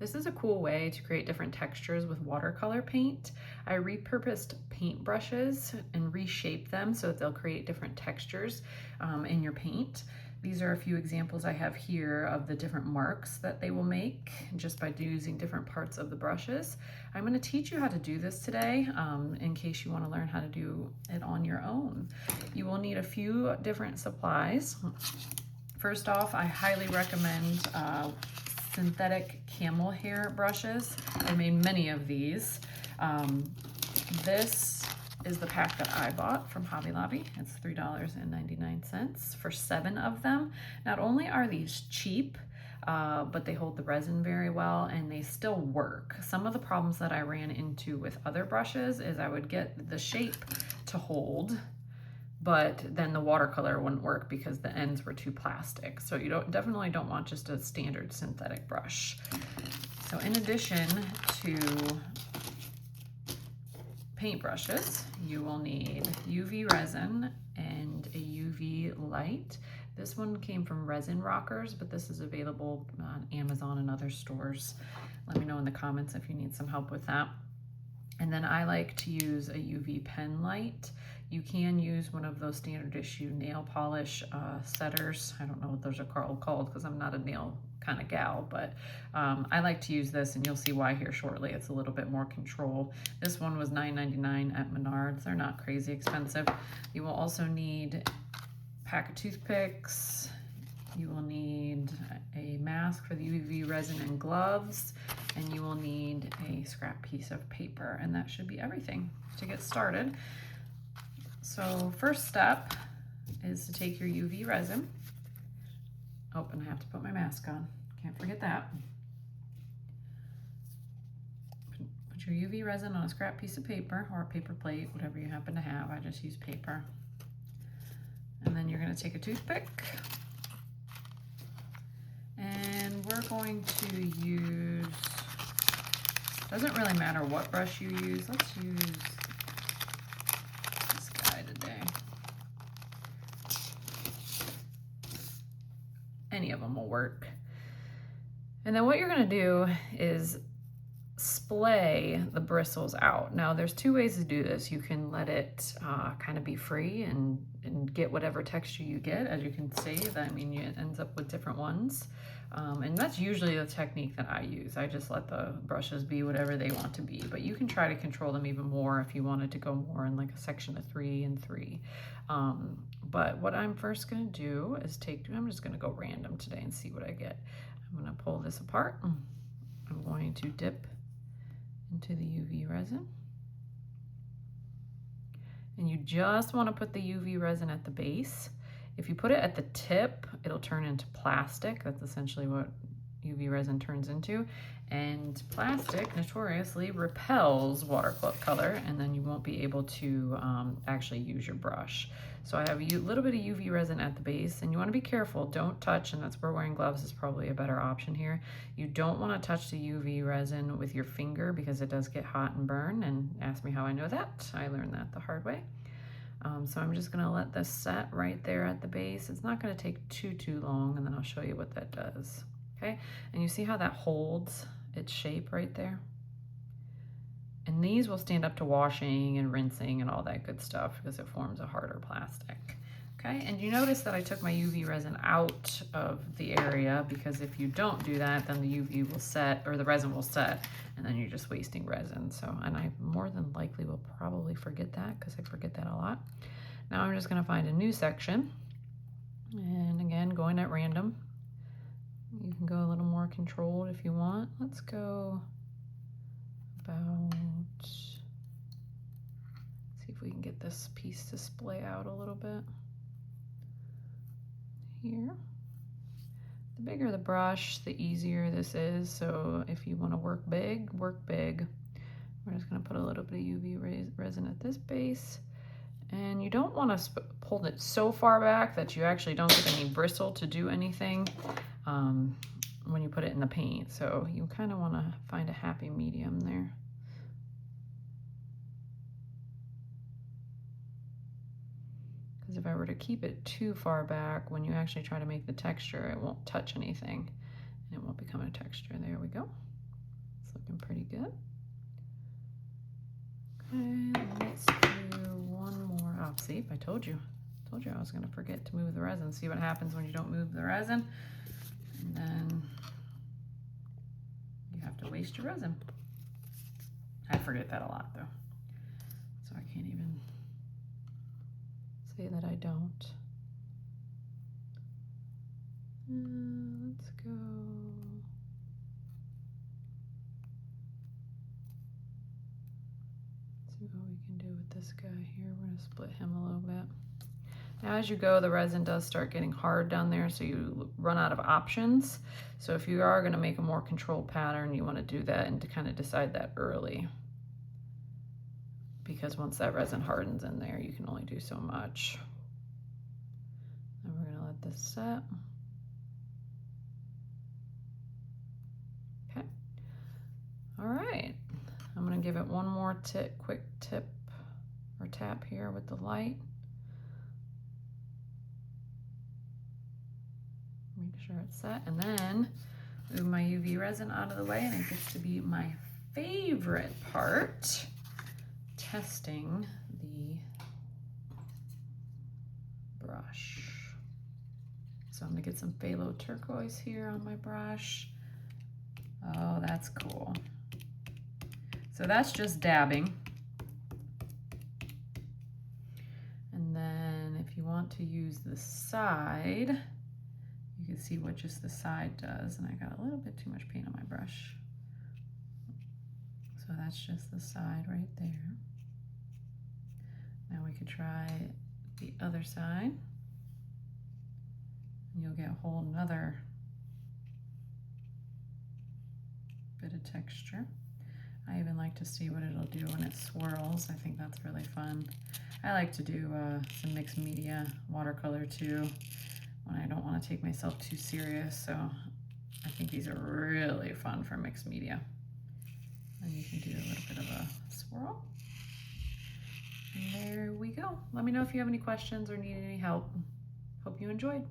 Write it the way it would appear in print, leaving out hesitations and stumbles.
This is a cool way to create different textures with watercolor paint. I repurposed paint brushes and reshaped them so that they'll create different textures in your paint. These are a few examples I have here of the different marks that they will make just by using different parts of the brushes. I'm going to teach you how to do this today in case you want to learn how to do it on your own. You will need a few different supplies. First off, I highly recommend synthetic camel hair brushes. I made many of these. This is the pack that I bought from Hobby Lobby. It's $3.99 for 7 of them. Not only are these cheap, but they hold the resin very well and they still work. Some of the problems that I ran into with other brushes is I would get the shape to hold, but then the watercolor wouldn't work because the ends were too plastic. So you definitely don't want just a standard synthetic brush. So in addition to paintbrushes, you will need UV resin and a UV light. This one came from Resin Rockers, but this is available on Amazon and other stores. Let me know in the comments if you need some help with that. And then I like to use a UV pen light. You can use one of those standard issue nail polish setters. I don't know what those are called because I'm not a nail kind of gal, but I like to use this and you'll see why here shortly. It's a little bit more control. This one was $9.99 at Menards. They're not crazy expensive. You will also need a pack of toothpicks. You will need a mask for the UV resin and gloves, and you will need a scrap piece of paper, and that should be everything to get started. So first step is to take your UV resin. Oh, and I have to put my mask on. Can't forget that. Put your UV resin on a scrap piece of paper or a paper plate, whatever you happen to have. I just use paper. And then you're going to take a toothpick. And we're going to use, doesn't really matter what brush you use. Let's use this guy today. Any of them will work. And then what you're going to do is splay the bristles out. Now there's 2 ways to do this. You can let it kind of be free and get whatever texture you get. As you can see, that it ends up with different ones. And that's usually the technique that I use. I just let the brushes be whatever they want to be, but you can try to control them even more if you wanted to go more in like a section of 3 and 3. But what I'm first going to do is I'm just going to go random today and see what I get. I'm going to pull this apart. I'm going to dip into the UV resin. And you just want to put the UV resin at the base. If you put it at the tip, it'll turn into plastic. That's essentially what UV resin turns into. And plastic notoriously repels watercolor, and then you won't be able to actually use your brush. So I have a little bit of UV resin at the base, and you want to be careful. Don't touch, and that's where wearing gloves is probably a better option here. You don't want to touch the UV resin with your finger because it does get hot and burn, and ask me how I know that. I learned that the hard way. So I'm just going to let this set right there at the base. It's not going to take too long, and then I'll show you what that does. Okay, and you see how that holds its shape right there? And these will stand up to washing and rinsing and all that good stuff because it forms a harder plastic. Okay, and you notice that I took my UV resin out of the area because if you don't do that, then the UV will set, or the resin will set, and then you're just wasting resin. So, and I more than likely will probably forget that because I forget that a lot. Now I'm just going to find a new section, and again, going at random. You can go a little more controlled if you want. Let's go about, see if we can get this piece to splay out a little bit. Here. The bigger the brush, the easier this is. So if you want to work big, work big. We're just going to put a little bit of UV resin at this base. And you don't want to pull it so far back that you actually don't get any bristle to do anything when you put it in the paint. So you kind of want to find a happy medium there. Because if I were to keep it too far back, when you actually try to make the texture, it won't touch anything and it won't become a texture. There we go. looking pretty good. Okay, let's do one more. Oh, see, I told you I was gonna forget to move the resin. See what happens when you don't move the resin? And then you have to waste your resin. I forget that a lot though. So I can't even say that I don't. Let's go. Let's see what we can do with this guy here. We're gonna split him a little bit. Now as you go, the resin does start getting hard down there, so you run out of options. So if you are gonna make a more controlled pattern, you wanna do that and to kind of decide that early. Because once that resin hardens in there, you can only do so much. And we're gonna let this set. Okay. All right. I'm gonna give it one more quick tip or tap here with the light. Make sure it's set, and then move my UV resin out of the way, and it gets to be my favorite part, testing the brush. So I'm gonna get some phthalo turquoise here on my brush. Oh, that's cool. So that's just dabbing. And then if you want to use the side, you can see what just the side does. And I got a little bit too much paint on my brush. So that's just the side right there. Now we could try the other side. And you'll get a whole nother bit of texture. I even like to see what it'll do when it swirls. I think that's really fun. I like to do some mixed media watercolor too, when I don't want to take myself too serious. So I think these are really fun for mixed media. And you can do a little bit of a swirl. And there we go. Let me know if you have any questions or need any help. Hope you enjoyed.